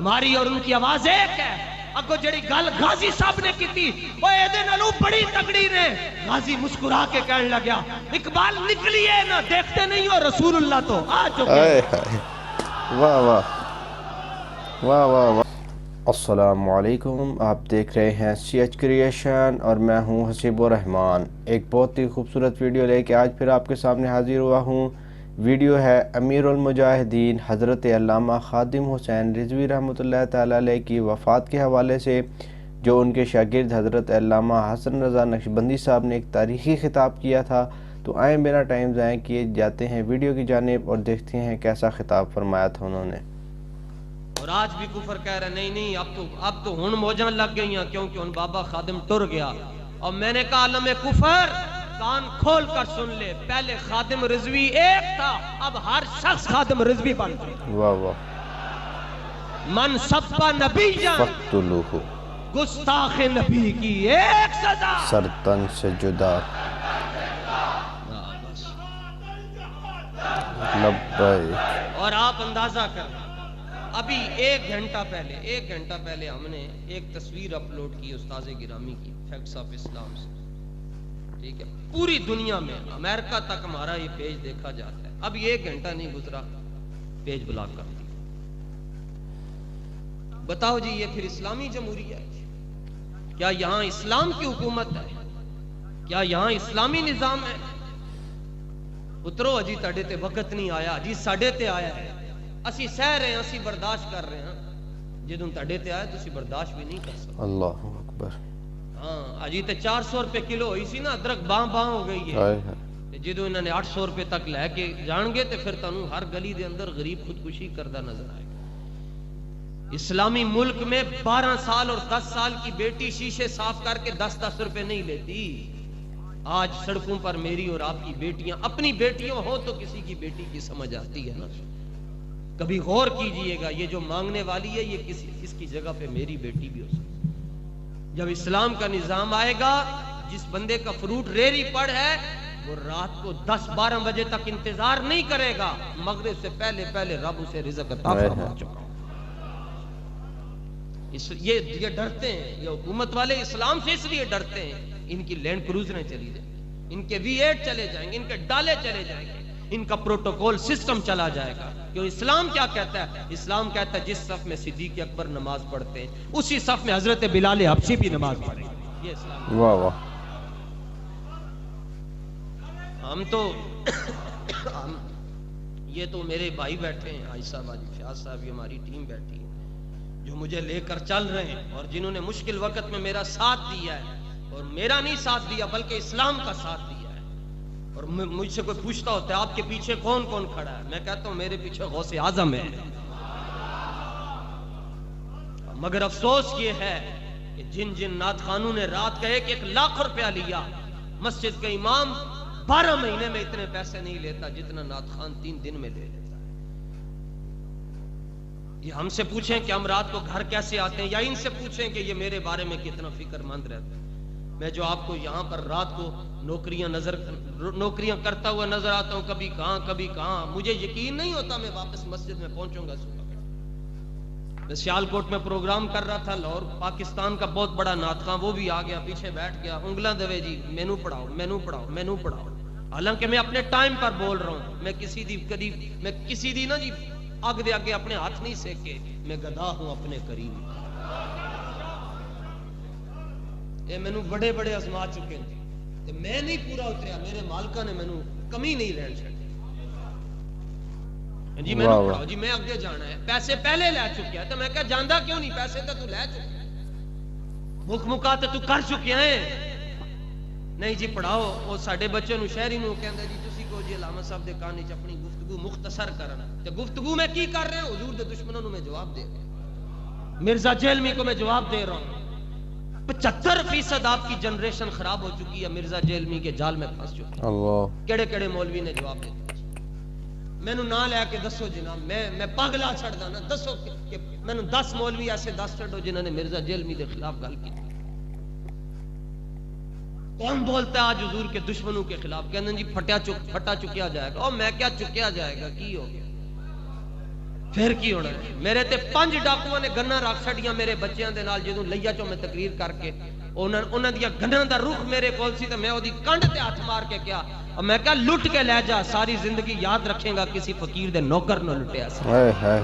ہماری اور ان کی آواز ایک ہے. اگو جڑی گل غازی صاحب نے کی تھی وہ ایدے نالوں بڑی تگڑی نے. غازی مسکرا کے کہنے لگیا اقبال نکلیے نہ دیکھتے نہیں ہو رسول اللہ تو آ چکے. واہ واہ واہ واہ واہ. السلام علیکم، آپ دیکھ رہے ہیں CH کریشن اور میں ہوں حسیب الرحمان. ایک بہت ہی خوبصورت ویڈیو لے کے آج پھر آپ کے سامنے حاضر ہوا ہوں. ویڈیو ہے امیر المجاہدین حضرت علامہ خادم حسین رضوی رحمۃ اللہ تعالی علیہ کی وفات کے حوالے سے، جو ان کے شاگرد حضرت علامہ حسن رضا نقشبندی صاحب نے ایک تاریخی خطاب کیا تھا. تو آئیں بنا ٹائم ضائع کیے جاتے ہیں ویڈیو کی جانب اور دیکھتے ہیں کیسا خطاب فرمایا تھا انہوں نے. اور آج بھی کفر کہہ رہے نہیں نہیں اب تو ہن موجاں لگ گئی ہیں کیونکہ ان بابا خادم ٹر گیا. اور میں نے کہا عالم کفر کان کھول کر سن لے، پہلے خادم رضوی ایک تھا، اب ہر شخص خادم رضوی بن گیا. واہ واہ. من سبا نبی جان فقتلوہ، گستاخ نبی کی ایک سزا، سرطن سے جدا. لبیک. اور آپ اندازہ کریں ابھی ایک گھنٹہ پہلے ہم نے ایک تصویر اپلوڈ کی استاذ گرامی کی فیکٹس آف اسلام سے. ٹھیک ہے، پوری دنیا میں امریکہ تک ہمارا یہ پیج دیکھا جاتا ہے. اب ایک گھنٹہ نہیں گزرا پیج بلاک کر دیا. بتاؤ جی یہ پھر اسلامی جمہوریہ ہے؟ کیا یہاں اسلام کی حکومت ہے؟ کیا یہاں اسلامی نظام ہے؟ اترو اجی تاڑے تے وقت نہیں آیا جی، ساڑے تے آیا ہے. اسی سہ رہے ہیں، اسی برداشت کر رہے ہیں. جدوں تاڑے تے آیا تو اسی برداشت بھی نہیں کر سکتے. اللہ اکبر. ہاں اجی تے 400 روپے کلو ہوئی سی نا ادرک، باں ہو گئی ہے. جدوں انہوں نے 800 روپے تک لے کے جان گے تے پھر تانوں ہر گلی دے اندر غریب خودکشی کردہ نظر آئے گا. اسلامی ملک میں 12 سال اور 10 سال کی بیٹی شیشے صاف کر کے 10 روپے نہیں لیتی. آج سڑکوں پر میری اور آپ کی بیٹیاں، اپنی بیٹیوں ہو تو کسی کی بیٹی کی سمجھ آتی ہے نا. کبھی غور کیجئے گا یہ جو مانگنے والی ہے یہ اس کی جگہ پہ میری بیٹی بھی ہو سکتی. جب اسلام کا نظام آئے گا، جس بندے کا فروٹ ریری پڑ ہے وہ رات کو 10-12 بجے تک انتظار نہیں کرے گا، مغرب سے پہلے رب اسے رزق عطا فرما چکا. یہ ڈرتے ہیں، یہ حکومت والے اسلام سے اس لیے ڈرتے ہیں. ان کی لینڈ کروزریں چلی جائیں، ان کے V8 چلے جائیں گے، ان کے ڈالے چلے جائیں گے، ان کا پروٹوکول سسٹم چلا جائے گا. کیوں اسلام کیا کہتا ہے؟ اسلام کہتا ہے جس صف میں صدیق اکبر نماز پڑھتے ہیں اسی صف میں حضرت بلال حبشی بھی نماز پڑھیں گے. یہ اسلام. واہ واہ. ہم تو یہ تو میرے بھائی بیٹھے ہیں، عائشہ باجی فیاض صاحب، یہ ہماری ٹیم بیٹھی ہے جو مجھے لے کر چل رہے ہیں اور جنہوں نے مشکل وقت میں میرا ساتھ دیا ہے. اور میرا نہیں ساتھ دیا بلکہ اسلام کا ساتھ دیا ہے. اور مجھ سے کوئی پوچھتا ہوتا ہے آپ کے پیچھے کون کون کھڑا ہے، میں کہتا ہوں میرے پیچھے غوث اعظم ہے. مگر افسوس یہ ہے کہ جن نعت خانوں نے رات کا 1 لاکھ روپیہ لیا، مسجد کا امام 12 مہینے میں اتنے پیسے نہیں لیتا جتنا نعت خان 3 دن میں لے لیتا ہے. یہ ہم سے پوچھیں کہ ہم رات کو گھر کیسے آتے ہیں، یا ان سے پوچھیں کہ یہ میرے بارے میں کتنا فکر مند رہتا ہے. میں جو آپ کو یہاں پر رات کو نوکریاں کرتا ہوا نظر آتا ہوں، کبھی کہاں مجھے یقین نہیں ہوتا میں واپس مسجد میں پہنچوں گا صبح. میں سیالکوٹ میں پروگرام کر رہا تھا، لاہور پاکستان کا بہت بڑا نعت خواں، وہ بھی آ گیا پیچھے بیٹھ گیا، انگلاں دوے جی مینوں پڑھاؤ. حالانکہ میں اپنے ٹائم پر بول رہا ہوں. میں کسی دی نا جی اگ دے آگے اپنے ہاتھ نہیں سیکے. میں گدھا ہوں اپنے قریب. یہ مینوں بڑے آزما چکے ہیں تے میں نہیں پورا اتریا، میرے مالکا نے مینوں کمی نہیں رہن چھڈی. جی میں پڑھاؤ جی، میں اگے جانا ہے، پیسے پہلے لے چکیا. تو میں کہا جاندا کیوں نہیں؟ پیسے تو لے چکیا، مکا تو کر چکیا ہے. نہیں جی پڑھاؤ. وہ ساڈے بچے نو شہری نو کہندا جی تسی کو جی علامہ صاحب دے کان وچ اپنی گفتگو مختصر کرنا. تے گفتگو میں کی کر رہے ہیں؟ حضور دے دشمنوں نو میں جواب دے رہا ہوں، مرزا جیلمی کو میں جواب دے رہا ہوں. 75% آپ کی جنریشن خراب ہو چکی ہے، مرزا جیلمی کے جال میں پھنس چکی ہے. اللہ کیڑے مولوی نے جواب دیا؟ مینوں نہ لے کے دسو جناب، میں پاگلا چھڑدا نا. دسو کہ مینوں 10 مولوی ایسے 10 چھڑو جنہوں نے مرزا جیلمی کے خلاف گل کی. کون بولتا ہے آج حضور کے دشمنوں کے خلاف؟ کہندے جی پھٹا چکیا جائے گا. اور میں کیا چکیا جائے گا؟ کی ہو گیا؟ پھر کی ہونا ہے؟ میرے تے 5 ڈاکوؤں نے گناں رکھ چھڑیاں میرے بچیاں دے نال جدوں لیا چوں میں تقریر کر کے انہاں دیا گناں دا رخ میرے کول سی تے میں اودی کنڈ تے ہاتھ مار کے کیا اور میں کہا لٹ کے لے جا ساری زندگی یاد رکھیں گا کسی فقیر دے نوکر نہ لٹیا سی ہائے ہائے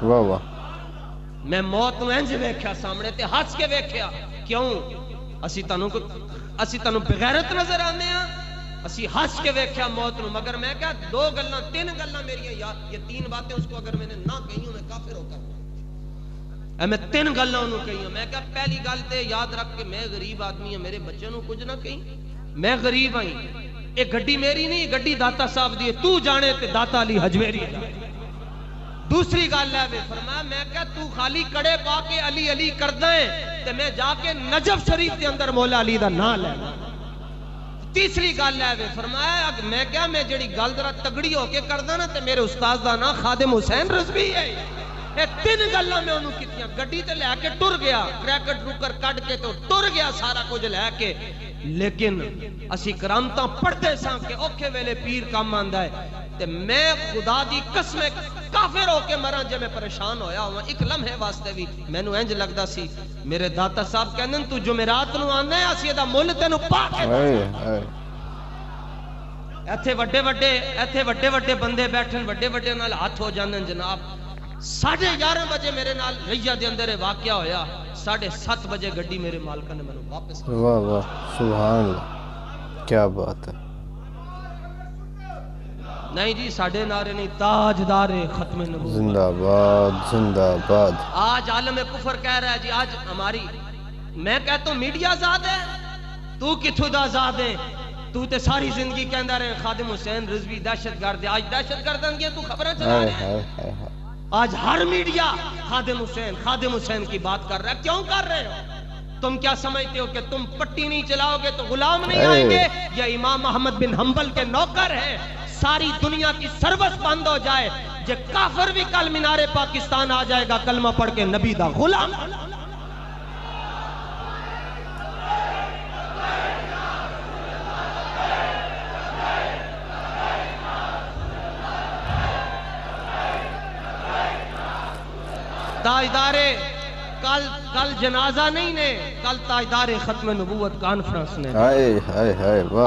واہ واہ میں موت نوں انج ویکھیا سامنے تے ہنس کے ویکھیا کیوں اسی تانوں بغیرت نظر آنے ہاں اسی ہنس کے ویکھیا موت نوں مگر میں کہا 2 گلاں 3 گلاں میری یہ 3 باتیں اس کو اگر میں نے نہ کہی ہوں میں کافر ہو کر میں 3 گلاں انہوں کہی ہوں میں کہا پہلی گل تے یاد رکھ کے میں غریب آدمی ہوں میرے بچوں نوں کچھ نہ کہیں میں غریب آئی یہ گڈی میری نہیں گڈی داتا صاحب دی تو جانے تے داتا علی حجویری دوسری گل ہے فرمایا میں کہا تو خالی کڑے پا کے علی علی کردا ہے تے میں جا کے نجف شریف دے اندر مولا علی دا نام لینا تیسری گل ہے فرمایا میں کیا میں جڑی گل ذرا تگڑی ہو کے کردا نا تے میرے استاد دا نام خادم حسین رضوی ہے یہ 3 گلاں میں انہوں کیتیاں گڈی تے لے کے ٹر گیا کریکٹ روکر کڈ کے تو ٹر گیا سارا کچھ لے کے لیکن اسی کرامتاں پڑھتے ساں کہ اوکھے ویلے پیر کام آندا ہے تے میں خدا دی قسم کافر ہو کے مراں جے میں پریشان ہویا ہوں ایک لمحے واسطے بھی مینوں انج لگدا سی میرے داتا صاحب کہندے تو جمعرات نوں آندا ہے اسی دا مل تینوں پا کے ایتھے وڈے وڈے بندے بیٹھن وڈے وڈے نال ہاتھ ہو جاندے جناب 11:30 بجے میرے نال ریا دے اندر واقعہ ہویا 7:30 بجے گڈی میرے مالکا نے مینوں واپس واہ واہ سبحان اللہ کیا بات ہے نہیں جی ساڑھے نعرے نہیں تاجدار ختم نبوت زندہ باد زندہ باد آج عالم کفر کہہ رہا ہے جی آج ہماری میں کہتا ہوں میڈیا آزاد ہے تو کتھوں دا آزاد ہے تو تے ساری زندگی کہندہ رہے خادم حسین رضوی دہشت گرد ہے آج دہشت گردن گیا تو خبریں چلا رہے ہیں آج ہر میڈیا خادم حسین کی بات کر رہا ہے کیوں کر رہے ہو تم کیا سمجھتے ہو کہ تم پٹی نہیں چلاؤ گے تو غلام نہیں آئیں گے یا امام احمد بن حنبل کے نوکر ہیں ساری دنیا کی سروس بند ہو جائے جے کافر بھی کل مینار پاکستان آ جائے گا کلمہ پڑھ کے نبی دا غلام تاجدارے کل جنازہ نہیں نے کل تاجدار ختم نبوت کانفرنس نے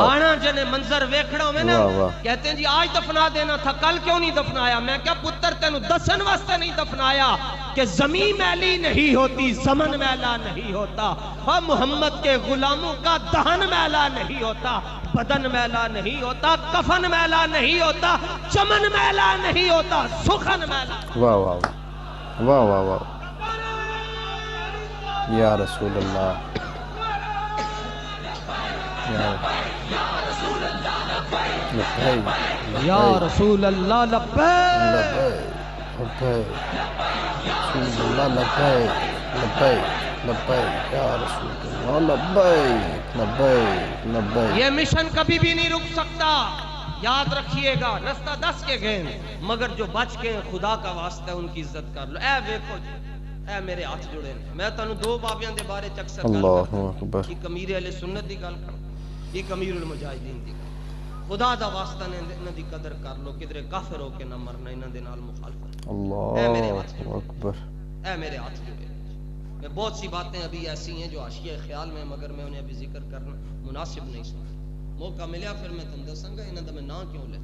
آنا جنے منظر ویکھڑا میں نا کہتے ہیں جی آج دفنا دینا تھا کل کیوں نہیں دفنایا میں کیا پتر تینوں دسن واسطے نہیں دفنایا کہ زمین میلی نہیں ہوتی زمن میلا نہیں ہوتا اور محمد کے غلاموں کا دہن میلا نہیں ہوتا بدن میلا نہیں ہوتا کفن میلا نہیں ہوتا چمن میلا نہیں ہوتا سخن میلا واہ واہ واہ واہ واہ یا رسول اللہ یا رسول اللہ لبیک رسول اللہ لبیک لبیک لبیک یا رسول اللہ لبیک لبیک لبیک یہ مشن کبھی بھی نہیں رک سکتا یاد رکھیے گا رستہ 10 کے گئے مگر جو بچ کے خدا کا واسطہ ان کی عزت کر لو اے ویکھو جی اے میرے ہاتھ جڑے میں تانوں 2 بابیاں دے بارے چکسر گل کرتا ایک امیر اہل سنت دی گل کرتا ایک امیر المجاہدین دی خدا دا واسطہ نے انہاں دی قدر کر لو کدھر کافر ہو کے نہ مرنا انہاں دے نال مخالفت اللہ اکبر اے میرے ہاتھ جڑے میں بہت سی باتیں ابھی ایسی ہیں جو حاشیہ خیال میں مگر میں انہیں ابھی ذکر کرنا مناسب نہیں سمجھتا موقع ملیا پھر میں تم دساں گا انہاں دا میں نام کیوں لے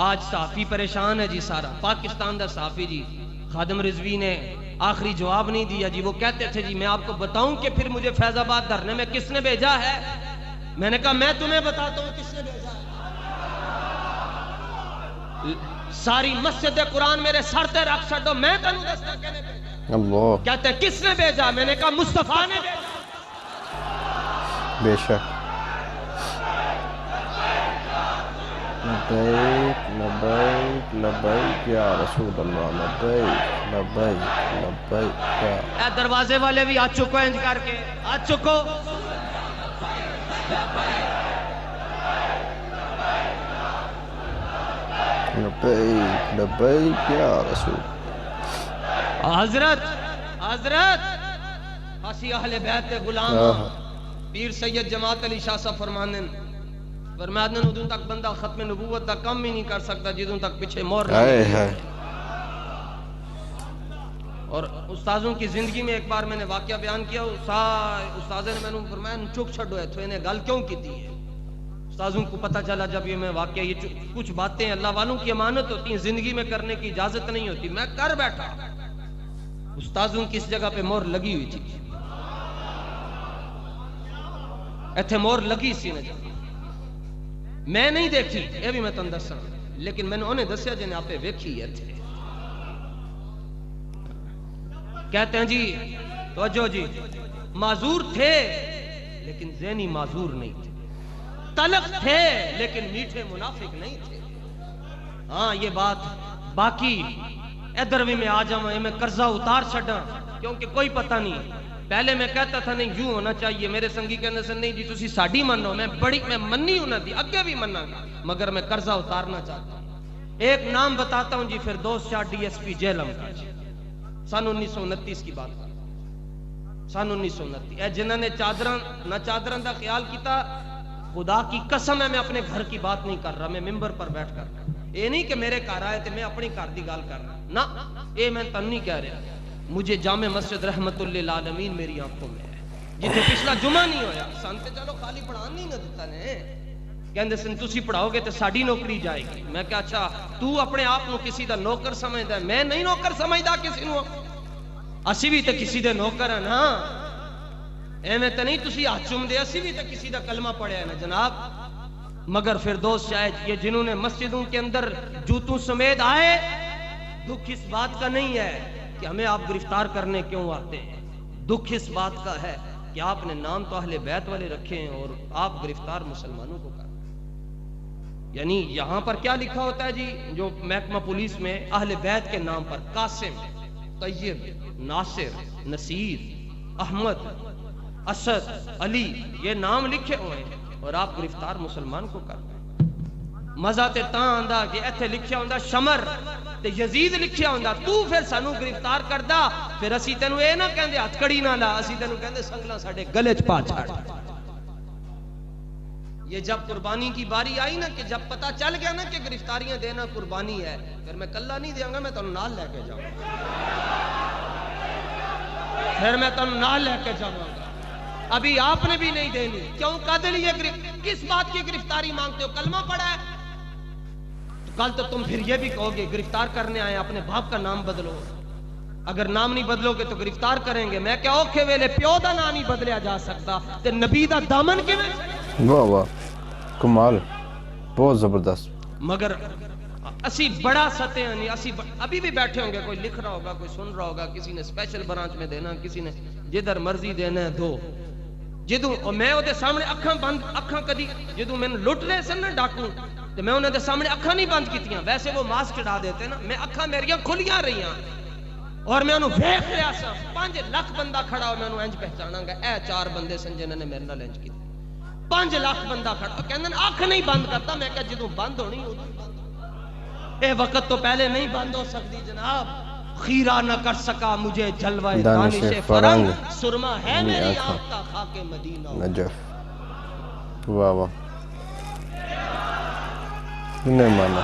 آج صحافی پریشان ہے جی سارا پاکستان دا صحافی جی خادم رضوی نے آخری جواب نہیں دیا جی وہ کہتے تھے جی میں آپ کو بتاؤں کہ پھر مجھے فیض آباد دھرنے میں کس نے بھیجا ہے میں نے کہا میں تمہیں بتاتا ہوں کس نے بھیجا ہے ساری مسجد قرآن میرے سر تے رکھ چھڈو میں تینوں دستا کہنے بھیجا اللہ کہتے ہیں کس نے بھیجا میں نے کہا مصطفیٰ نے بھیجا بے شک لبیک لبیک لبیک یا رسول اللہ لبیک لبیک لبیک اے دروازے والے بھی آج چکو انج کر کے آج چکو لبیک لبیک یا رسول حضرت اسی اہل بیت غلام پیر سید جماعت علی شاہ صاحب فرماندن فرمایا ادوں تک بندہ ختم نبوت دا کم ہی نہیں کر سکتا جدوں تک پیچھے مہر نہ ہائے لگے۔ ہائے اور استاذوں کی زندگی میں ایک بار میں نے واقعہ بیان کیا، استاذ نے میں نے فرمایا چک چھڈو ایتھوں، انہیں گل کیوں کی ہے؟ استاذوں کو پتہ چلا جب یہ میں واقعہ، یہ کچھ باتیں اللہ والوں کی امانت ہوتی ہیں، زندگی میں کرنے کی اجازت نہیں ہوتی۔ میں کر بیٹھا، استاذوں کی اس جگہ پہ مہر لگی ہوئی تھی، ایتھے مہر لگی سی نے، میں نہیں دیکھی یہ بھی میں تم دساں، لیکن میں نے انہیں دسیا جنہیں آپ ویکھی ایتھے۔ کہتے ہیں جی توجہ جی، معذور تھے لیکن ذہنی معذور نہیں تھے، تلخ تھے لیکن میٹھے منافق نہیں تھے۔ ہاں یہ بات باقی ادھر بھی میں آ جاؤں، میں قرضہ اتار چھڑا، کیونکہ کوئی پتہ نہیں۔ پہلے میں کہتا تھا نہیں یوں ہونا چاہیے، میرے سنگی کہنے سے نہیں جی تسی ساڈی منو، میں مننی ہونا دی، اگے بھی مننا گا، مگر میں قرضہ اتارنا چاہتا ہوں۔ ایک نام بتاتا ہوں جی، فردوس شاہ ڈی ایس پی جیلم کا جی، سن 1929 کی بات ہے، سن 1929۔ اے جنہوں نے نہ چادران دا خیال کیتا، خدا کی قسم ہے میں اپنے گھر کی بات نہیں کر رہا، میں ممبر پر بیٹھ کر، یہ نہیں کہ میرے گھر آئے تھے میں اپنی گھر دی گال کر رہا، نہ یہ میں تن نہیں کہہ رہا۔ مجھے جامع مسجد رحمت للعالمین میری آنکھوں میں ہے، جتنے پچھلا جمعہ نہیں ہویا، سن تے چلو خالی پڑھان نہیں نہ دیتا نے، کہندے سن تسی پڑھاؤ گے تو ساڈی نوکری جائے گی۔ میں کہا اچھا تو اپنے آپ کو کسی دا نوکر سمجھدا ہے، میں نہیں نوکر سمجھدا کسی نو، اسی بھی تے کسی دے نوکر ہیں نا، ایویں تے نہیں تسی ہاتھ چوم دے، اسی بھی تے کسی دا کلمہ پڑھیا ہے نا جناب۔ مگر فردوس شاہ یہ جنہوں نے مسجدوں کے اندر جوتوں سمیت آئے، دکھ اس بات کا نہیں ہے کہ ہمیں آپ گرفتار کرنے کیوں آتے ہیں، دکھ اس بات کا ہے کہ آپ نے نام تو اہل بیت والے رکھے ہیں اور آپ گرفتار مسلمانوں کو کر، یعنی یہاں پر کیا لکھا ہوتا ہے جی، جو محکمہ پولیس میں اہل بیت کے نام پر قاسم، طیب، ناصر، نصیر، احمد، اسد، علی یہ نام لکھے ہوئے ہیں اور آپ گرفتار مسلمان کو کر رہے ہیں۔ مزہ تے تاں آندا کہ ایتھے لکھیا ہوندا شمر تے یزید لکھیا ہوندا، تو پھر سانو گرفتار کردا، پھر اسی تینوں اے نہ کہندے ہتھ کڑی نہ لا، اسی تینوں کہندے سنگلاں ساڈے گلے چ پا چھڑ۔ یہ جب قربانی کی باری آئی نا، کہ جب پتہ چل گیا نا کہ گرفتاریاں دینا قربانی ہے، پھر میں کلا نہیں دیاں گا، میں تانوں نال لے کے جاؤں گا، پھر میں تانوں نال لے کے جاؤں گا۔ ابھی آپ نے بھی نہیں دینی، کیوں قد لیے کس بات کی گرفتاری مانگتے ہو؟ کلمہ پڑھا ہے، کل تو تم پھر یہ بھی کہو گے گرفتار کرنے آئے اپنے باپ کا نام بدلو، اگر نام نہیں بدلو گے تو گرفتار کریں گے۔ میں کیا اوکھے ویلے پیو دا نام نہیں بدلیا جا سکتا تے نبی دا دامن کیویں؟ واہ واہ کمال، بہت زبردست۔ مگر اسی بڑا سطح نہیں، اسی ابھی بھی بیٹھے ہوں گے، کوئی لکھ رہا ہوگا، کوئی سن رہا ہوگا، کسی نے اسپیشل برانچ میں دینا، کسی نے جدھر مرضی دینا ہے دو، جدوں میں وہ سامنے اکھاں بند، اکھاں کدی جدوں میں لٹ لے سن نا ڈاکو تو میں انہوں دے سامنے اکھاں نہیں بند کیتیاں، ویسے وہ ماسک چڑھا دیتے نا، میں اکھاں میریاں کھلیاں رہیاں اور میں انہوں ویکھ لیا سا، 5 لاکھ بندہ کھڑا ہو، میں انہوں انج پہچانا گا اے 4 بندے سن جنہاں نے میرے نال انج کیتا، 5 لاکھ بندہ کھڑا، کہندے اکھ نہیں بند کرتا، میں کہا جدوں بند ہونی ادوں بند، اے وقت تو پہلے نہیں بند ہو سکتی جناب۔ خیرہ نہ کر سکا مجھے جلوہ دانش فرنگ، سرما ہے میری آنکھ کا خاک مدینہ نجف۔ واہ واہ، نہیں مانا،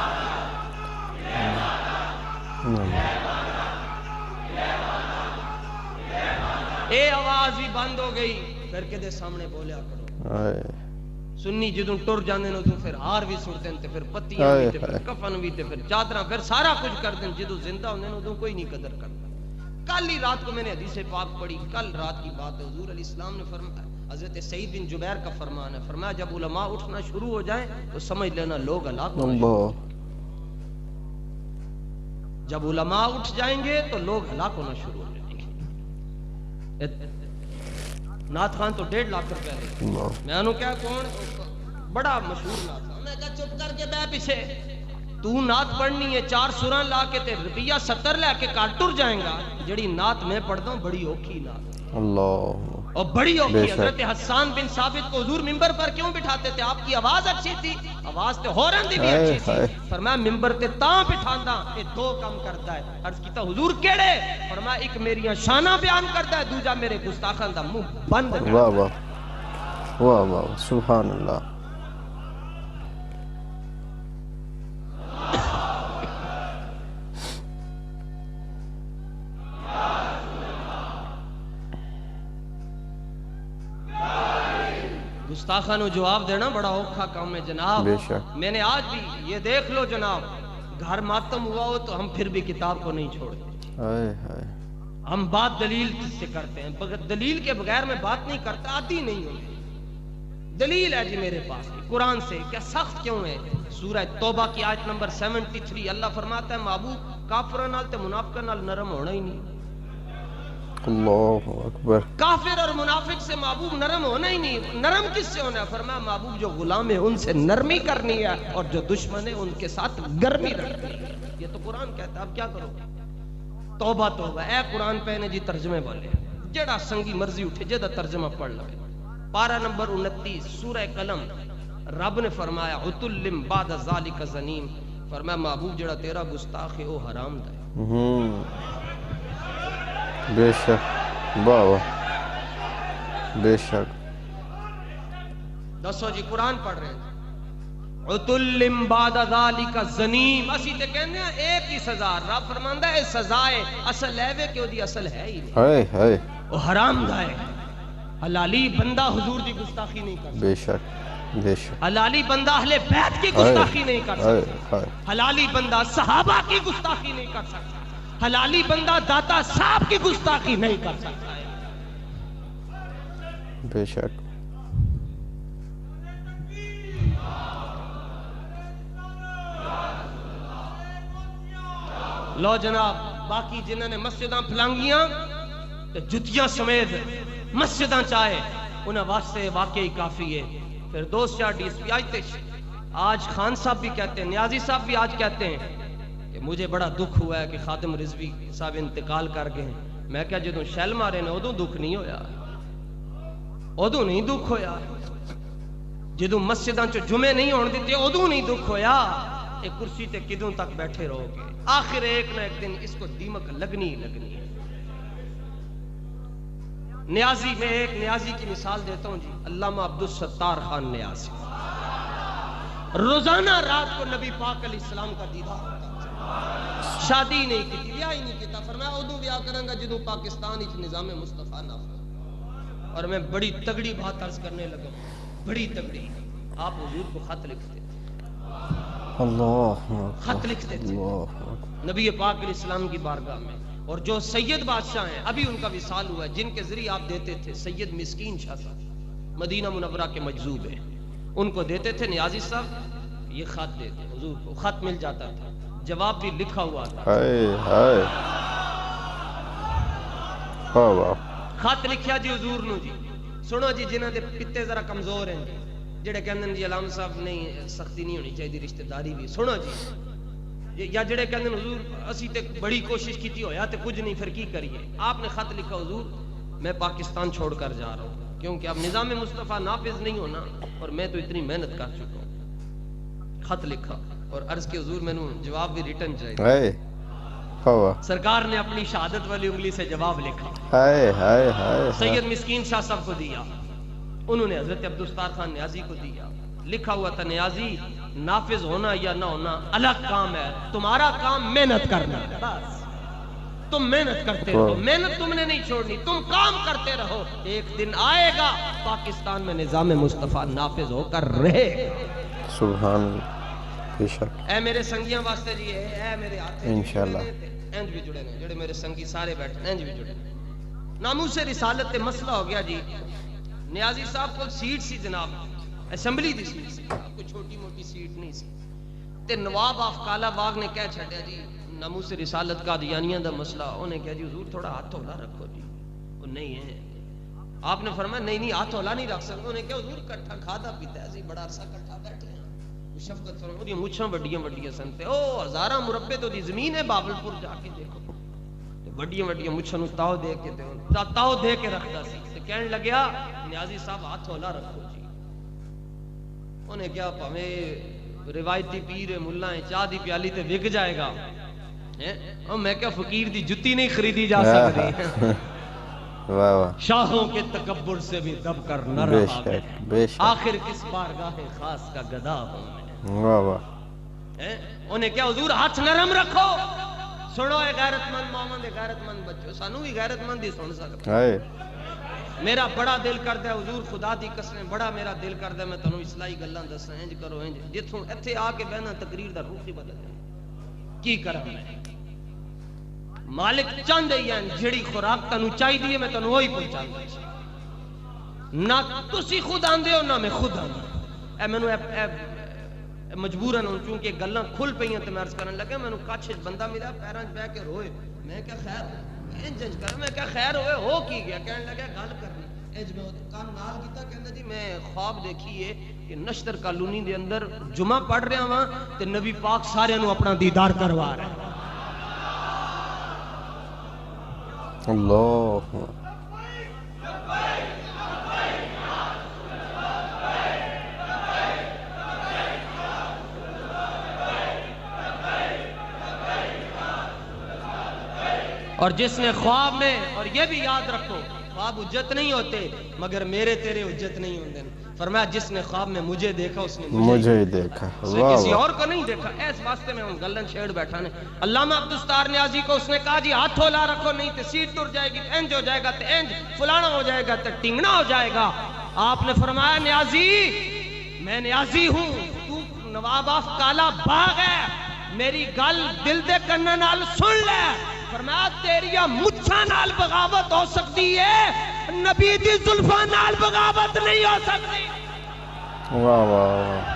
اے آواز ہی بند ہو گئی، پھر کے دے سامنے بولیا کرو۔ سنی جدوں ٹر جاندے نے پھر ہار بھی سٹ دین تے پھر پتیاں بھی تے پھر کفن بھی تے پھر چادراں پھر سارا کچھ کر دین، جدوں زندہ ہوندے نے ادوں کوئی نہیں قدر کرتا۔ کل ہی رات کو میں نے حدیث پاک پڑھی، کل رات کی بات ہے، حضور علیہ السلام نے فرمایا، حضرت سعید بن جبیر کا فرمان ہے، فرمایا جب علماء اٹھنا شروع ہو جائیں تو سمجھ لینا لوگ ہلاک ہونا شروع ہو جائیں گے۔ جب علماء اٹھ جائیں گے تو لوگ ہلاک ہونا شروع ہو جائیں گے۔ نعت خان تو 1.5 لاکھ روپے لے، میں انہوں کیا کون بڑا مشہور نعت خان، میں کہا چپ کر کے بے پیچھے، تو نعت پڑھنی ہے 4 سراں لا کے تے روپیہ 70 لے کے کار ٹر جائیں گا، جڑی نعت میں پڑھتا ہوں بڑی اوکھی نعت اللہ، اور بڑی اوکھی۔ حضرت حسان بن ثابت کو حضور ممبر پر کیوں بٹھاتے تھے؟ آپ کی آواز اچھی تھی، آواز تے ہورن دی بھی اچھی تھی، فرمایا ممبر تے تاں بٹھاندا اے 2 کم کردا ہے۔ عرض کیتا حضور کیڑے؟ فرمایا ایک میریاں شاناں بیان کردا ہے، دوجا میرے گستاخاں دا منہ بند کردا ہے۔ واہ واہ واہ واہ، سبحان اللہ۔ گستاخا نو جواب دینا بڑا اوکھا کام ہے جناب. بے شک. میں نے آج بھی یہ دیکھ لو جناب, گھر ماتم ہوا ہو تو ہم پھر بھی کتاب کو نہیں چھوڑتے. ہائے ہائے. ہم بات دلیل سے کرتے ہیں, دلیل کے بغیر میں بات نہیں کرتا, آتی نہیں ہوتی. دلیل ہے جی میرے پاس قرآن سے. کیا سخت کیوں ہے؟ سورہ توبہ کی آیت نمبر 73 اللہ فرماتا ہے محبوب کافروں نال تے منافقاں نال نرم ہونا ہی نہیں. اللہ اکبر. کافر اور منافق سے محبوب نرم ہونا ہی نہیں. نرم کس سے ہونا ہے؟ فرمایا محبوب جو غلام ہے ان سے نرمی کرنی ہے, اور جو دشمن ہے ان کے ساتھ گرمی رکھنی ہے. یہ تو قرآن کہتا ہے. اب کیا کرو؟ توبہ توبہ. اے قرآن پہنے جی ترجمے والے, جڑا سنگی مرضی اٹھے جدا ترجمہ پڑھ لے. پارہ نمبر 29 سورہ قلم. رب نے فرمایا عتلم بعد ذالک زنیم. فرمایا محبوب جڑا تیرا گستاخ ہے وہ حرام دا ہے. بے شک. واہ واہ. بے شک. دسو جی قرآن پڑھ رہے ہیں. عتلم بعد ذالک زنیم. اسی تے کہنے ہیں ایک ہی سزا. رب فرماندا ہے سزا ہے اصل ہے وے کہ اودی اصل ہے ہی نہیں. ہائے ہائے. وہ حرام دا ہے. حلالی بندہ حضور دی گستاخی نہیں کر سکتا. بے شک. بے شک. حلالی بندہ اہل بیت کی گستاخی نہیں کر سکتا. حلالی بندہ صحابہ کی گستاخی نہیں کر سکتا. حلالی بندہ داتا صاحب کی گستاخی نہیں کر سکتا ہے. بے شک. لو جناب باقی جنہوں نے مسجداں پھلانگیاں تو جتیاں سمیت مسجداں چاہے انہیں واسطے واقعی کافی ہے. پھر دوست چار ڈی ایس پی آج خان صاحب بھی کہتے ہیں, نیازی صاحب بھی آج کہتے ہیں کہ مجھے بڑا دکھ ہوا ہے کہ خادم رضوی صاحب انتقال کر گئے. میں کہا جدوں شیل مارے نے ادوں دکھ نہیں ہویا, ادوں نہیں دکھ ہویا. جدوں مسجداں چ جمعے نہیں ہون دیتے ادوں نہیں دکھ ہویا. ایک کرسی تے کدوں تک بیٹھے رہو گے؟ آخر ایک نہ ایک دن اس کو دیمک لگنی ہی لگنی ہے. نیازی, میں ایک نیازی کی مثال دیتا ہوں جی. علامہ عبدالستار خان نیازی روزانہ رات کو نبی پاک علیہ السلام کا دیدار ہوتا. شادی نہیں کی, بیاہ ہی نہیں کیتا. فرمایا ادوں بیاہ کروں گا جدوں پاکستان وچ نظام مصطفیٰ نافذ. اور میں بڑی تگڑی بات عرض کرنے لگا, بڑی تگڑی. آپ حضور کو خط لکھتے تھے, اللہ خط لکھتے تھے نبی پاک علیہ السلام کی بارگاہ میں. اور جو سید بادشاہ ہیں ابھی ان کا وصال ہوا ہے جن کے ذریعے آپ دیتے تھے, سید مسکین شاہ صاحب مدینہ منورہ کے مجذوب ہیں, ان کو دیتے تھے نیازی صاحب یہ خط دیتے حضور کو. خط مل جاتا تھا, جواب بھی لکھا ہوا تھا. ہائے ہائے. واہ واہ. خط لکھیا جی حضور نو جی. سنو جی جنہاں دے پتے ذرا کمزور ہیں جی, جڑے کہندے جی علامہ صاحب نہیں سختی نہیں ہونی چاہیے, رشتہ داری بھی. سنو جی, یا جڑے کہندے حضور اسی تے بڑی کوشش کیتی ہویا تے کچھ نہیں, پھر کی کریے؟ آپ نے خط لکھا حضور میں پاکستان چھوڑ کر جا رہا ہوں کیونکہ اب نظام مصطفیٰ نافذ نہیں ہونا اور میں تو اتنی محنت کر چکا ہوں. خط لکھا اور عرض کے حضور میں نے جواب بھی ریٹرن چاہیے. سرکار نے اپنی شہادت والی انگلی سے جواب لکھا. ہائے ہائے ہائے. سید مسکین شاہ صاحب کو دیا, انہوں نے حضرت عبدالستار خان نیازی کو دیا. لکھا ہوا تھا نیازی نافذ ہونا یا نہ ہونا الگ کام ہے, تمہارا کام محنت کرنا ہے. بس تم محنت کرتے رہو, محنت تم نے نہیں چھوڑنی, تم کام کرتے رہو. ایک دن آئے گا پاکستان میں نظام مصطفیٰ نافذ ہو کر رہے. سبحان اللہ. بے شک. اے میرے سنگیاں واسطے جی, اے میرے ہاتھ انشاءاللہ انج بھی جڑے نے, جڑے میرے سنگی سارے بیٹھے انج بھی جڑے. ناموس رسالت تے مسئلہ ہو گیا جی. نیازی صاحب کو سیٹ سی جناب, اسمبلی دی سیٹ سی, کوئی چھوٹی موٹی سیٹ نہیں سی. تے نواب آف کالا باغ نے کہہ چھڈیا جی ناموس رسالت قادیانیاں دا مسئلہ. انہیں کہا جی حضور تھوڑا ہاتھ ہولا رکھو جی. وہ نہیں ہے. آپ نے فرمایا نہیں نہیں ہاتھ ہولا نہیں رکھ سکتے. انہیں کہا حضور کٹھا کھادا پیتا ہے, بڑا عرصہ کٹھا بیٹھے ہیں. شفقت فرمایا دی مچھاں بڑیاں بڑیاں سن تے او ہزاراں مربے تو دی زمین ہے باولپور جا کے دیکھو, تے بڑیاں بڑیاں مچھاں نو تاؤ دے کے تاؤ دے کے رکھدا سی. تے کہن لگیا نیازی صاحب ہاتھ ہولا رکھو جی. انہیں کیا پاویں روایتی پیر ملا ہے, چاہ دی پیالی تے وک جائے گا. میں کیا فقیر دی جتی نہیں خریدی جا سکتی. واہ واہ. شاہوں کے تکبر سے بھی دب کر نہ رہا میں, آخر کس بارگاہ خاص کا گدا ہوں میں. واہ واہ. انہیں کیا حضور ہاتھ نرم رکھو. سنو اے غیرت مند مامن دے غیرت مند بچو, سانو بھی غیرت مند ہی سن سکتا. میرا بڑا دل کردا ہے حضور خدا دی قسم بڑا میرا دل کردا ہے میں تانوں اصلاحی گلاں دساں انج کرو انج جتھوں ایتھے آ کے بہنا تقریر دا روح ہی بدل جائے کی کراں میں مالک چاہندے ہی ہیں جڑی خوراک تانوں چاہیے ہے میں تانوں وہی پہنچاؤں نہ تسی خود آندے ہو نہ میں خود آندا اے مینوں مجبوراً ہوں چونکہ گلاں کھل پئیاں تے میں عرض کرن لگا مینوں کچھ بندہ ملا پیراں وچ بیٹھ کے روئے میں کہا خیر انج کر میں کہا خیر ہوئے ہو کی گیا کہنے لگا گل کرنی انج میں کان نال کیتا کہندا جی میں خواب دیکھی ہے کہ نشتر کالونی دے اندر جمعہ پڑھ رہا ہاں تے نبی پاک سارے نو اپنا دیدار کروا رہا ہے اللہ اور جس نے خواب میں اور یہ بھی یاد رکھو خواب حجت نہیں ہوتے مگر میرے تیرے حجت نہیں ہوندے فرمایا جس نے خواب میں مجھے دیکھا اس نے مجھے دیکھا کسی اور کو نہیں دیکھا اس واسطے میں ہوں گلن چھیڑ بیٹھا نے علامہ عبدالستار نیازی کو اس نے کہا جی ہاتھ ہلا رکھو نہیں تو سیٹ ٹر جائے گی انج ہو جائے گا تو انج فلانا ہو جائے گا تو ٹنگنا ہو جائے گا آپ نے فرمایا نیازی میں نیازی ہوں تو نواب آف کالا باغ ہے میری گل دل دے کرنے نال سن لے فرمایا تیریا مچھا نال بغاوت ہو سکتی ہے نبی دی زلفاں نال بغاوت نہیں ہو سکتی واہ واہ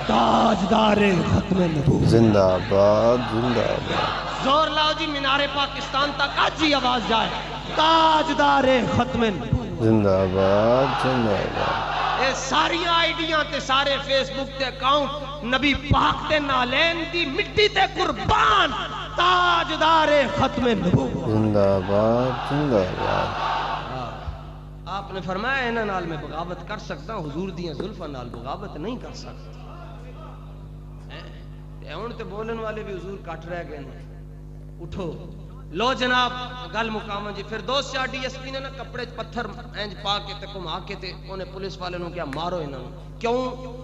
تاجدار ختم نبوت زندہ آباد زندہ آباد زور لاؤ جی مینار پاکستان تک آج ہی آواز جائے تاجدار ختم نبوت زندہ آباد زندہ آباد اے ساری آئیڈیاں تے سارے فیس بک تے اکاؤنٹ نبی پاک تے نالین دی مٹی تے قربان تاجدار ختم نبوت زندہ آباد زندہ آباد آپ نے فرمایا انہاں نال میں بغاوت کر سکتا ہوں حضور دیاں زلفاں نال بغاوت نہیں کر سکتا تے ہن تے بولن والے بھی حضور کٹ رہ گئے نے اٹھو لو جناب گل مقام جی پھر دوست شاہ ڈی ایس پی نے نا کپڑے پتھر انج پا کے تے گھما کے تے انہیں پولیس والے نو کیا مارو انہاں نو کیوں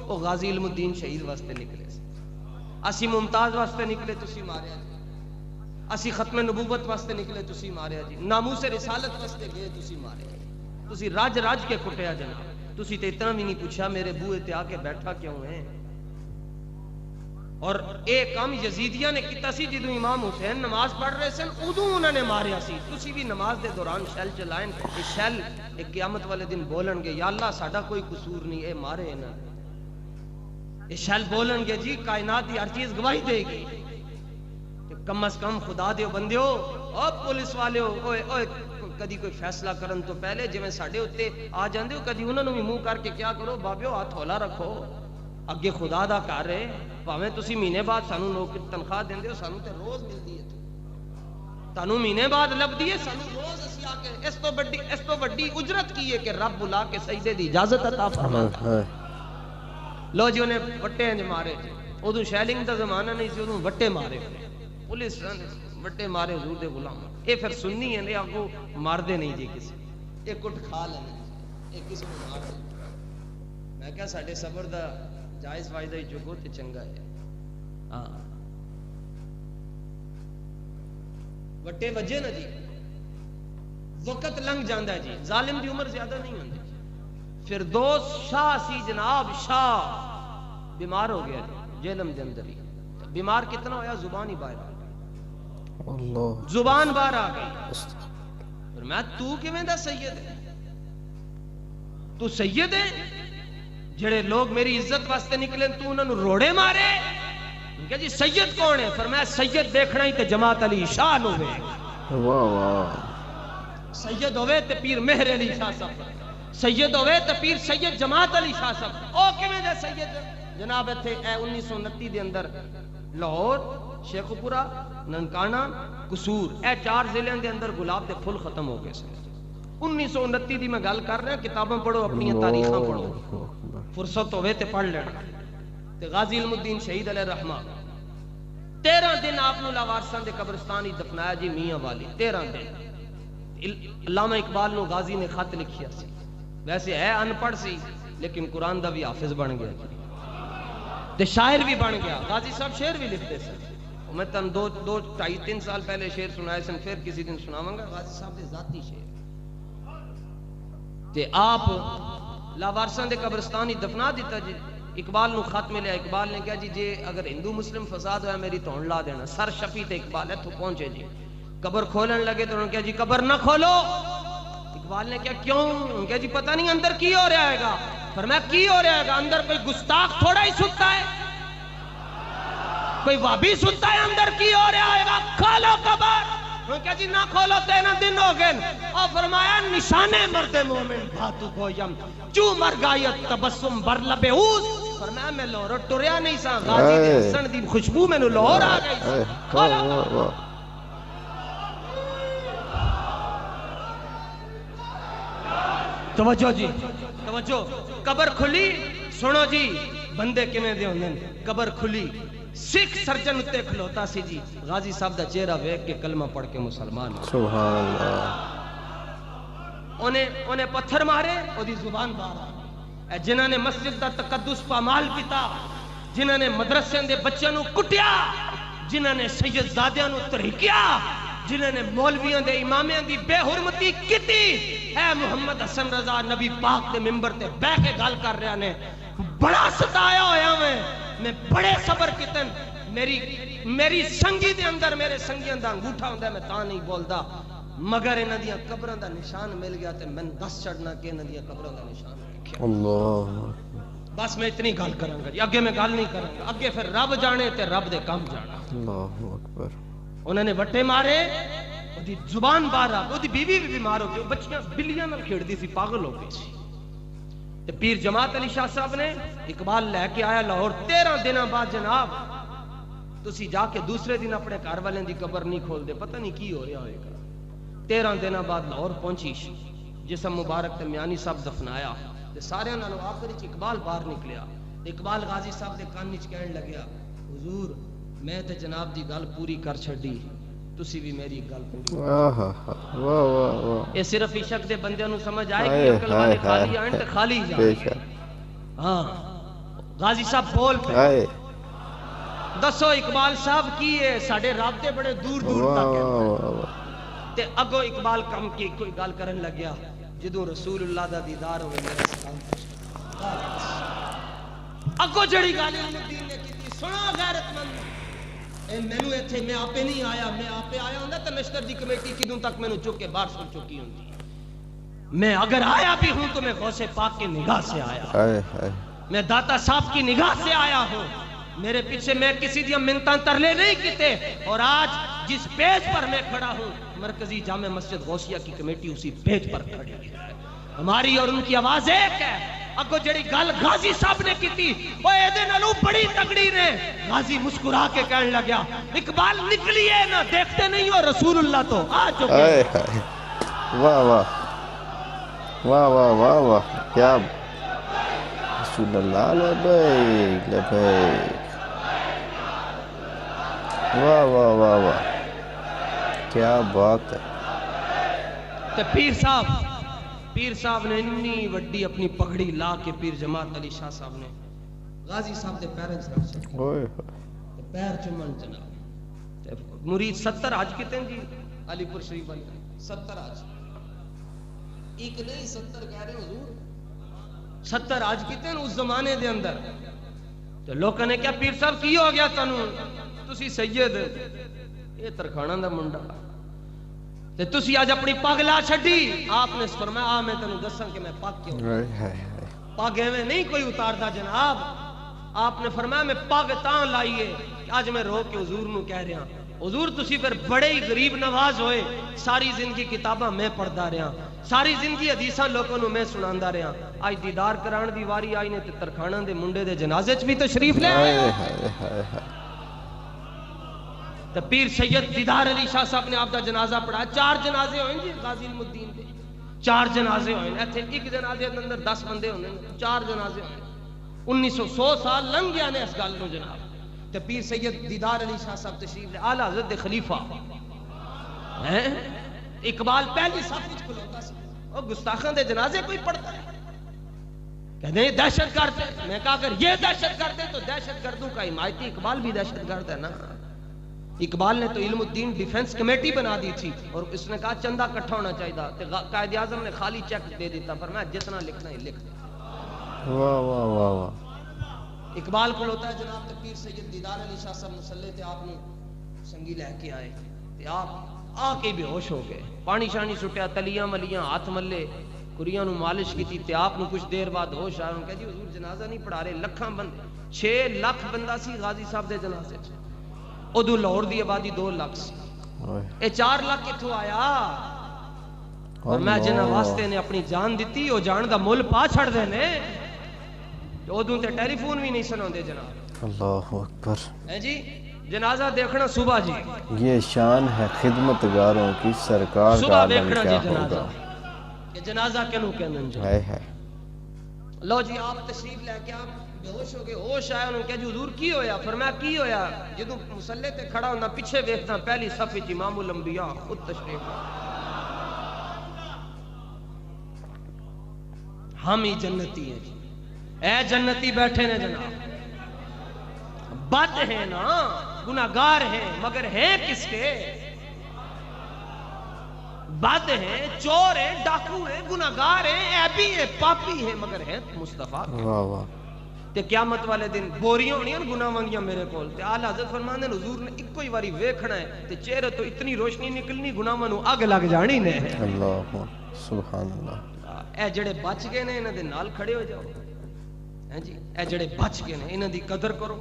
وہ غازی علم الدین شہید واسطے نکلے سی اسی ممتاز واسطے نکلے تسی ماریا جی اسی ختم نبوت واسطے نکلے تسی ماریا جی ناموس رسالت واسطے گئے تسی ماریا جی تسی راج راج کے کٹیا جناب تسی تے اتنا بھی نہیں پوچھا میرے بوئے تے آ کے بیٹھا کیوں ہے اور ایک کام یزیدیہ نے کیتا سی جدو امام حسین نماز پڑھ رہے سن ادو انہوں نے ماریا سی تسی بھی نماز دے دوران شیل چلائیں یہ شیل ایک قیامت والے دن بولن گے یا اللہ ساڈا کوئی قصور نہیں اے مارے انہوں یہ شیل بولن گے جی کائنات دی ہر چیز گواہی دے گی کہ کم از کم خدا دیو بندیو او پولیس والے اوے کدی کوئی فیصلہ کرن تو پہلے جویں ساڈے اوتے آ جاندے ہو کدی انہاں نوں بھی منہ کر کے کیا کرو بابیو ہاتھ ہولا رکھو اگے خدا دا کر رہے پاویں تسی مہینے بعد سانو نوکری تنخواہ دیندے ہو سانو تے روز ملدی ہے تانوں مہینے بعد لبدی ہے سانو روز اسی آ کے اس تو بڑی اجرت کی ہے کہ رب بلا کے سجدے دی اجازت عطا فرماتا لو جی انہیں وٹے انج مارے ادو شیلنگ دا زمانہ نہیں سی ادو وٹے مارے پولیس وٹے مارے حضور دے غلام اے پھر سنی ہیں آگو مار دے نہیں جی کسی ایک کٹ کھا لینے ایک کسی کو مار دے میں کہا ساڈے صبر دا جائز فائدہ ہی چکو تے چنگا ہے ہاں وٹے وجے نا جی وقت لنگ جاندہ ہے جی ظالم دی عمر زیادہ نہیں ہوندی فردوس شاہ سی جناب شاہ بیمار ہو گیا جی جیلم دے اندر ہی بیمار کتنا ہویا زبان ہی باہر آ گئی اللہ زبان باہر آ گئی اور میں تو کیویں دا سید ہے تو سید ہے جڑے لوگ میری عزت واسطے نکلے تو انہوں نے روڑے مارے کہ جی سید کون ہے فرمایا سید دیکھنا ہی تے جماعت علی شاہ نو وے واہ واہ سید ہوئے تے پیر مہر علی شاہ صاحب سید ہوئے تے پیر سید جماعت علی شاہ صاحب او کیویں دے سید جناب ایتھے 1929 دے اندر لاہور شیخو پورا ننکانہ قصور اے 4 ضلعوں دے اندر گلاب دے پھول ختم ہو گئے سن 1929 دی میں گل کر رہا کتاباں پڑھو اپنی تاریخاں پڑھو فرصت ہوئے تے پڑھ لینا تے غازی علم الدین شہید علیہ الرحمہ 13 دن آپ نو لاوارسان دے قبرستان ہی دفنایا جی میاں والی 13 دن علامہ اقبال نو غازی نے خط لکھیا سی ویسے ہے ان پڑھ سی لیکن قرآن دا بھی حافظ بن گیا تے شاعر بھی بن گیا غازی صاحب شعر بھی لکھتے سے میں تن دو 2-2.5-3 سال پہلے شعر سنائے سن، پھر کسی دن سناواں گا غازی صاحب دے ذاتی شعر تے آپ لاوارساں دے قبرستان ہی دفنا دیتا جی. اقبال نو خط ملیا، اقبال نے کہا جی جے اگر ہندو مسلم فساد ہویا میری تون لا دینا. سر شفی تے اقبال ایتھوں پہنچے جی، قبر کھولن لگے تو انہوں نے کہا جی قبر نہ کھولو. اقبال نے کہا کیوں؟ انہوں نے کہا جی پتہ نہیں اندر کی ہو رہا ہے گا. فرمایا کی ہو رہا ہے گا؟ اندر کوئی گستاخ تھوڑا ہی ستا ہے، کوئی وابی ستا ہے، اندر کی ہو رہا ہے گا؟ کھولو قبر. انہوں نے کہا جی نہ کھولو 13 دن ہو گئے. اور فرمایا نشانے مرد مومن بھاتو گویم چو مر گایت تبسم بر لب اوز. فرمایا میں لہور ٹریا نہیں سا، غازی دے حسن دی خوشبو میں نو لہور آ گئی. کھولو توجہ جی، توجہ. قبر کھلی، سنو جی بندے کیویں دے ہوندے. قبر کھلی، سکھ سرجن اتے کھلوتا سی جی. غازی صاحب دا چہرہ ویکھ کے کلمہ پڑھ کے مسلمان. سبحان اللہ. انہیں پتھر مارے، او دی زبان باہر آ گئی. جنہاں نے مسجد دا تقدس پامال کیتا، جنہاں نے مدرسے دے بچیاں نو کٹیا، جنہاں نے سید زادیاں نو ترکیا، جنہاں نے مولویاں دے امامیاں دی بے حرمتی کیتی. اے محمد حسن رضا نبی پاک دے ممبر تے بیٹھ کے گل کر رہا نے، بڑا ستایا ہویا میں بڑے صبر کیتن. میری سنگی دے اندر میرے سنگیاں دا انگوٹھا ہوندا ہے، میں تاں نہیں بولدا. مگر انہاں دیاں قبراں دا نشان مل گیا تے میں دس چڑھنا کہ انہاں دیاں قبراں دا نشان رکھیا. اللہ. بس میں اتنی گل کراں گا جی، اگے میں گل نہیں کراں گا. اگے پھر رب جانے تے رب دے کام جانا. اللہ اکبر. انہوں نے وٹے مارے، دی زبان باہر آ گئی. دی بیوی بھی بیمار ہو گئی، بچیاں بلیاں نال کھیڑدی سی، پاگل ہو گئی سی. تے پیر جماعت علی شاہ صاحب نے اقبال لے کے آیا لاہور. 13 دنوں بعد جناب تسی جا کے دوسرے دن اپنے گھر والوں دی قبر نہیں کھول دے، پتہ نہیں کی ہو رہا ہوئے گا. 13 دنوں بعد لاہور پہنچی، جسم مبارک تے میانی صاحب دفنایا. تے سارے نالوں آخر وچ اقبال باہر نکلیا. اقبال غازی صاحب دے کان وچ کہن لگیا، حضور میں تے جناب دی گل پوری کر چھڈی، تسی بھی میری گل پوری. واہ واہ واہ. اے صرف عشق دے بندیاں نوں سمجھ آئے کہ عقل والے خالی آن تے خالی جان. ہاں غازی صاحب بول پے. دسو اقبال صاحب کی ہے؟ ساڈے رابطے بڑے دور دور تک ہیں. تے اگو اقبال کم کی کوئی گل کرن لگیا، جدوں رسول اللہ دا دیدار ہوئے میرے سلام. اگو جڑی گل الدین نے کیتی، سنا غیرت مند، اے مینوں ایتھے میں آپے نہیں آیا، میں آپے آیا ہوندا تے نشتر دی کمیٹی کدوں تک مینوں چک کے باہر سن چکی ہوندی. میں اگر آیا بھی ہوں تو میں غوث پاک کی نگاہ سے آیا ہوں، میں داتا صاحب کی نگاہ سے آیا ہوں. میرے پیچھے میں کسی دیا منتاں ترلے نہیں کیتے. اور آج جس پیج پر میں کھڑا ہوں، مرکزی جامع مسجد غوثیہ کی کمیٹی اسی پیج پر کھڑی ہے. ہماری اور ان کی آواز ایک ہے. اگو جڑی گل غازی صاحب نے کی تھی وہ اے دے نالوں بڑی تگڑی نے. غازی مسکرا کے کہنے لگا، اقبال نکلیے نہ دیکھتے نہیں ہو رسول اللہ تو آ چکے. واہ واہ واہ واہ واہ واہ. کیا رسول اللہ لبیک لبیک. واہ واہ واہ واہ، کیا بات ہے. تو پیر صاحب نے اتنی وڈی اپنی پگڑی لا کے پیر جماعت علی شاہ صاحب نے غازی صاحب دے پیرن سے پیر چومن جناب. مرید 70 حج کیتے ہیں جی علی پور شریف والے. 70 حج، ایک نہیں 70 کہہ رہے حضور. 70 حج کیتے ہیں اس زمانے دے اندر. تو لوگوں نے کیا پیر صاحب کی ہو گیا تانوں، تسی سید اے ترکھانا دا منڈا تے تسی آج اپنی پگ لا چھڈی. آپ نے فرمایا میں تینوں دساں کہ میں پگ کیوں پگ ایویں نہیں کوئی اتاردا جناب. آپ نے فرمایا میں پگ تاں لائیے آج میں رو کے حضور نو کہہ رہا، حضور تسی پھر بڑے ہی غریب نواز ہوئے. ساری زندگی کتاباں میں پڑھدا رہا، ساری زندگی حدیثاں لوگوں نو میں سناندا رہا. آج دیدار کران دی واری آئی نے تے ترکھانا دے منڈے دے جنازے چ بھی تشریف لے آئے. تو پیر سید دیدار علی شاہ صاحب نے آپ دا جنازہ پڑھایا. 4 جنازے ہوئے جی غازی علم الدین دے. 4 جنازے ہوئے. ایتھے ایک جنازے دے اندر 10 بندے ہوندے، 4 جنازے ہوئے. 1900 سال لنگ گیا نے اس گل نو جناب. تے پیر سید دیدار علی شاہ صاحب تشریف لے، اعلی حضرت دے خلیفہ ہیں. اقبال پہلی صف وچ کھلوتا سی. او گستاخاں دے جنازے کوئی پڑھتا ہے؟ کہتے ہیں دہشت گرد. میں کہا اگر یہ دہشت گرد ہے تو دہشت گردوں کا حمایتی اقبال بھی دہشت گرد ہے نا. اقبال نے تو علم الدین ڈیفنس کمیٹی بنا دی تھی اور اس نے کہا چندہ اکٹھا ہونا چاہیے تھا، قائد اعظم نے خالی چیک دے دیتا، فرمایا جتنا لکھنا ہے لکھ دے۔ واہ واہ واہ واہ۔ اقبال کو ہوتا ہے جناب تے پیر سید دیدار علی شاہ صاحب مسلے تے آپ نے سنگی لے کے آئے تے آپ آ کے بے ہوش ہو گئے، پانی شانی سٹیا، تلیاں ملیاں ہاتھ ملے، کریاں نو مالش کی تے آپ نو کچھ دیر بعد ہوش آیا، انہوں نے کہا جی حضور جنازہ نہیں پڑھا رہے، لکھاں بندے 6 لاکھ بندہ سی غازی صاحب دے جنازے چ، ادو لاہور دی آبادی 2 لاکھ سی، اے 4 لاکھ کتھوں آیا؟ اور میں جنہاں واسطے نے اپنی جان دیتی او جان دا مل پا چھڑ دے نے، ادو تے ٹیلی فون بھی نہیں سناندے جناب۔ اللہ اکبر۔ ہے جی جنازہ دیکھنا صبح جی، یہ شان ہے خدمتگاروں کی، سرکار کا صبح عالم دیکھنا کیا جی ہوگا۔ جنازہ، کہ جنازہ کنوں کہندے جی۔ ہے ہے۔ لو جی آپ تشریف لے کے آپ بے ہوش ہو گئے، ہوش آیا، انہوں نے کہا جی حضور کی ہویا؟ فرمایا کی ہویا؟ جدوں مصلے تے کھڑا ہوندا پیچھے ویکھدا پہلی صف وچ امام الانبیاء خود تشریف لے، ہم ہی جنتی ہیں جی، اے جنتی بیٹھے نے جناب، بد ہیں نا، گناہگار ہیں مگر ہیں کس کے؟ بد ہیں، چور ہیں، ڈاکو ہیں، گناہگار ہیں، عیبی ہیں، پاپی ہیں، مگر ہیں مصطفیٰ کے۔ واہ واہ۔ تے قیامت والے دن بوریاں ہونیاں گناہاں دیاں میرے کول، تے اعلی حضرت فرماندے نے حضور نے اکو ہی واری ویکھنا ہے تے چہرے تو اتنی روشنی نکلنی گناہاں نو اگ لگ جانی نے۔ اللہ سبحان اللہ۔ اے جڑے بچ گئے نے انہاں دے نال کھڑے ہو جاؤ، ہیں جی اے جڑے بچ گئے نے انہاں دی قدر کرو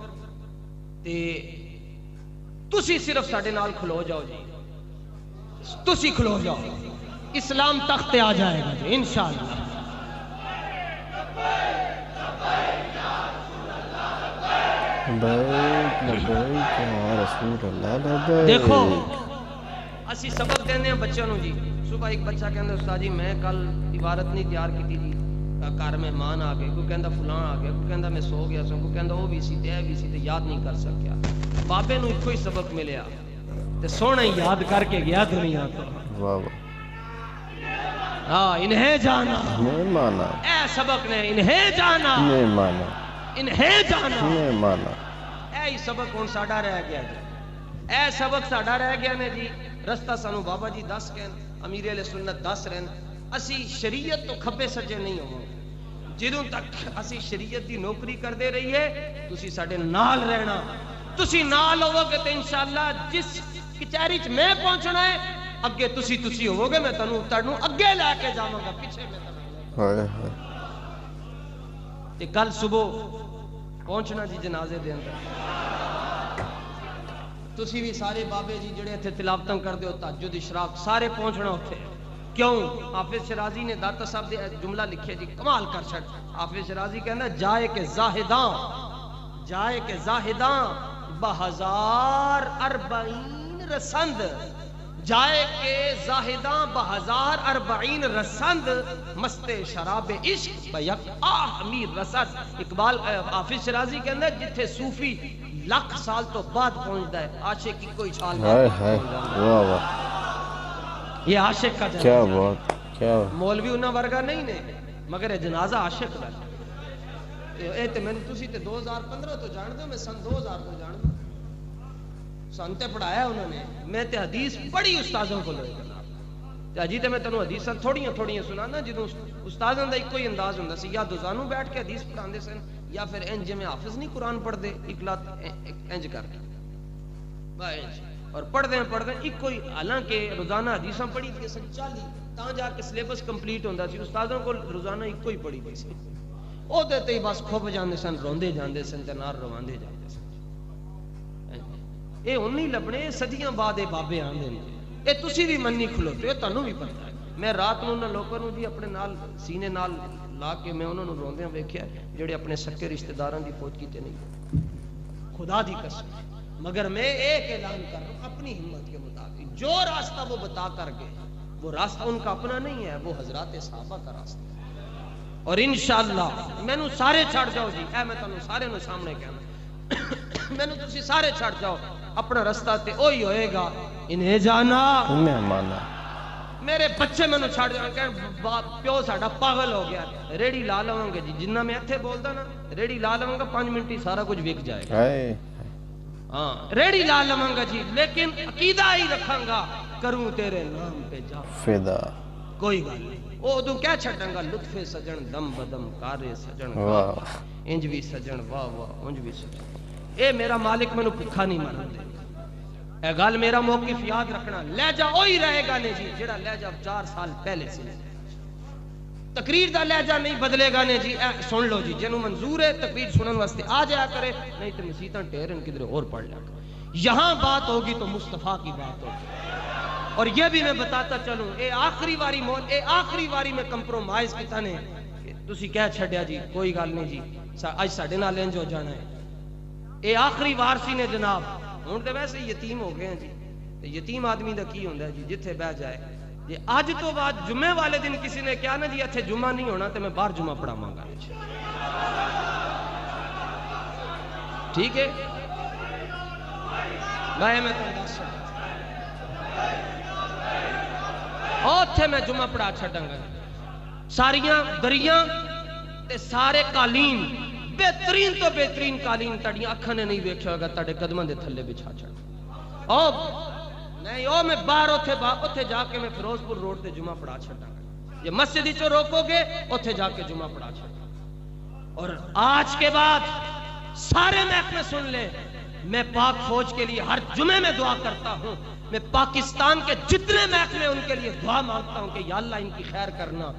تے تسی صرف ساڈے نال کھلو جاؤ جی، تسی کھلو جاؤ، اسلام تخت آ جائے گا جی انشاءاللہ۔ لبیک لبیک یا رسول اللہ لبیک۔ دیکھو اسی سبق دینے ہیں بچوں نو جی، صبح ایک بچہ کہندا استاد جی میں کل عبارت نہیں تیار کیتی جی، گھر مہمان آ گئے، کوئی کہندا فلاں آ گیا، کوئی کہندا میں سو گیا سا، کوئی کہندا وہ بھی سی تے بھی سی تے یاد نہیں کر سکیا۔ بابے نو ایک ہی سبق ملیا تے سونا ہی یاد کر کے گیا دنیا تو۔ واہ واہ۔ ہاں انہیں جانا، نہیں مانا، اے سبق نے انہیں جانا، نہیں مانا، انہیں جانا، نہیں مانا۔ اے ہی سبق ہن ساڈا رہ گیا جی، اے سبق ساڈا رہ گیا نے جی، رستہ سانو بابا جی دس کہن، امیر اہل سنت دس رہن، اسی شریعت تو کھبے سجے نہیں ہوں، جدوں تک اسی شریعت دی نوکری کردے رہیے تسی ساڈے نال رہنا، تسی نال ہوو گے تے انشاءاللہ جس کچہری چ میں پہنچنا ہے اگے تسی ہوو گے، میں تانوں اگے لے کے جاواں گا، پیچھے میں ہائے ہائے۔ تے کل صبح پہنچنا جی جنازے دے اندر، تسی بھی سارے بابے جی جڑے اتنے تلاوتاں کردے ہو تہجد اشراق سارے پہنچنا اتنے، کیوں؟ حافظ شرازی نے داتا صاحب دے جملہ لکھے جی کمال کر چھڑ، حافظ شرازی کہنا جائے کہ زاہداں، جائے کہ زاہداں بہزار اربعین رسند، جائے کہ زاہداں بہزار اربعین رسند، مست شراب عشق بیک آہ امیر رسد۔ اقبال حافظ شرازی کہنا جتھے صوفی لاکھ سال تو بعد پہنچتا ہے عاشق کی کوئی چھال ہائے ہائے۔ واہ واہ۔ یہ عاشق کا جنازہ، کیا بات، کیا بات۔ مولوی انہاں ورگا نہیں نے مگر یہ جنازہ عاشق دا اے تے میں تسی تے 2015 تو جان دو، میں سن 2000 تو جان دو، سن تے پڑھایا انہوں نے، میں تے حدیث پڑھی استادوں کو لے جناب تے اجی تے میں تانوں حدیثاں تھوڑیاں تھوڑیاں سنانا، جدوں استاداں دا ایک ہی انداز ہوندا سی، یا دوزانوں بیٹھ کے حدیث پڑھاندے سن یا پھر انج جویں حافظ نہیں قرآن پڑھ دے اکلا انج کر کے اور پڑھ دیں ایک ہی، حالانکہ روزانہ حدیثاں پڑھی تھی سن 40 تاں جا کے سلیبس کمپلیٹ ہوندا سی، استادوں کو روزانہ ایک ہی پڑھی تھی سی، او دے تے بس کھپ جاندے سن، روندے جاندے سن تے نال رواندے جاندے سن۔ اے ہن نہیں لبنے، صدیاں بعد اے بابے آندے نے، اے تسی بھی منی کھلوتے ہو، تانوں بھی پتہ ہے۔ میں رات نوں انہاں لوکاں نوں جی اپنے نال سینے نال لا کے میں انہاں نوں روندیاں ویکھیا جڑے اپنے سکے رشتہ داراں دی فوج کیتے نہیں، خدا دی قسم، مگر میں ایک اعلان کر رہا ہوں اپنی ہمت کے مطابق، جو راستہ وہ بتا کر گئے وہ راستہ ان کا اپنا نہیں ہے، وہ حضرات صحابہ کا راستہ ہے، اور انشاءاللہ مینوں سارے چھڑ جاؤ جی، اے میں تانوں سارے نوں سامنے کہنا، مینوں تسی سارے چھڑ جاؤ، اپنا راستہ تے وہی ہوئے گا، انہیں جانا انہیں مانا۔ میرے بچے مینوں چھڑ جان کہ پیو ساڈا پاگل ہو گیا، ریڑی لا لواں گے جی، جنہ میں ایتھے بولدا نا ریڑی لا لواں گا 5 منٹ ہی سارا کچھ وک جائے گا۔ ہاں ریڑی لا لواں جی لیکن عقیدہ ہی رکھاں گا کروں تیرے نام پہ جا فدا کوئی گل نہیں او ادو کہہ چھڈاں گا لطف سجن دم بدم کارے سجن واہ انج بھی سجن واہ واہ انج بھی سجن اے میرا مالک مینو بھکھا نہیں مرن دے اے گل میرا موقف یاد رکھنا لہجہ وہی رہے گا نے جی جڑا لہجہ 4 سال پہلے سی تقریر دا لہجہ نہیں بدلے گا نے جی سن لو جی جنوں منظور ہے تقریر سنن واسطے آ جایا کرے نہیں تو مسیتاں ٹھہرن کدھر اور پڑھ لیا کرے یہاں بات ہوگی تو مصطفیٰ کی بات ہوگی اور یہ بھی میں بتاتا چلوں اے آخری واری میں کمپرومائز کیتا نے تسی کہہ چھڈیا جی کوئی گل نہیں جی اج ساڈے نال انج ہو جانا ہے اے آخری وار سی نے جناب ہن تے ویسے یتیم ہو گئے ہیں جی تے یتیم آدمی دا کی ہوندا ہے جی جتھے بیٹھ جائے جی اج تو بعد جمعے والے دن کسی نے کہا نا جی ایتھے جمعہ نہیں ہونا تے میں باہر جمعہ پڑھاواں گا ٹھیک ہے میں تمہیں دس اوتھے میں جمعہ پڑھا چھڈاں گا ساریاں دریاں تے سارے قالین بہترین تو بہترین قالین تڑیاں اکھاں نے نہیں ویکھیا ہوگا تڑے قدماں دے تھلے بچھا چھڑ او نہیں او میں باہر اوتھے جا کے میں فیروز پور روڈ تے جمعہ پڑھا چھڈاں گا یہ مسجد وچوں روکو گے اوتھے جا کے جمعہ پڑھا چھڈاں اور آج کے بعد سارے محکمے سن لیں میں پاک فوج کے لیے ہر جمعے میں دعا کرتا ہوں میں پاکستان کے جتنے محکمے ان کے لیے دعا مانگتا ہوں کہ یا اللہ ان کی خیر کرنا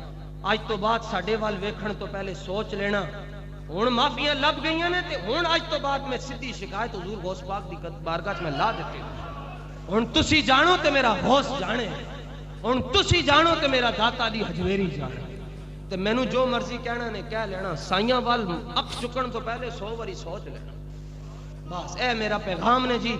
آج تو بعد ساڈے وال ویکھن تو پہلے سوچ لینا ہن معافیاں لب گئیاں نے تے ہن آج تو بعد میں سیدھی شکایت حضور غوث پاک دی بارگاہ میں لا دیتی ہن تسی جانو تے میرا غوث جانے ہن تسی جانو تے میرا داتا علی حجویری جانے تے مینوں جو مرضی کہنا نے کہہ لینا سائیاں وال اک چکن تو پہلے 100 واری سوچ لینا بس اے میرا پیغام نے جی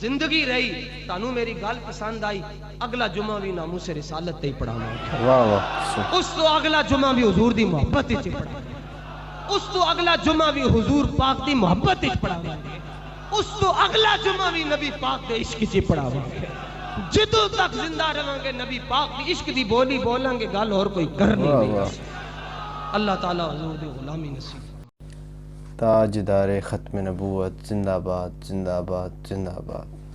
زندگی رہی تانوں میری گل پسند آئی اگلا جمعہ بھی ناموس رسالت تے ہی پڑھاواں واہ واہ اس تو اگلا جمعہ بھی حضور دی محبت وچ پڑھاواں اس تو اگلا جمعہ بھی حضور پاک دی محبت وچ پڑھاواں اس تو اگلا جمعہ بھی نبی پاک دے عشق وچ پڑھاواں جدوں تک زندہ رہاں گے نبی پاک دی عشق دی بولی بولیں گے گل اور کوئی کرنی نہیں اللہ تعالی حضور دی غلامی نصیب تاجدار ختم نبوت زندہ باد زندہ باد زندہ باد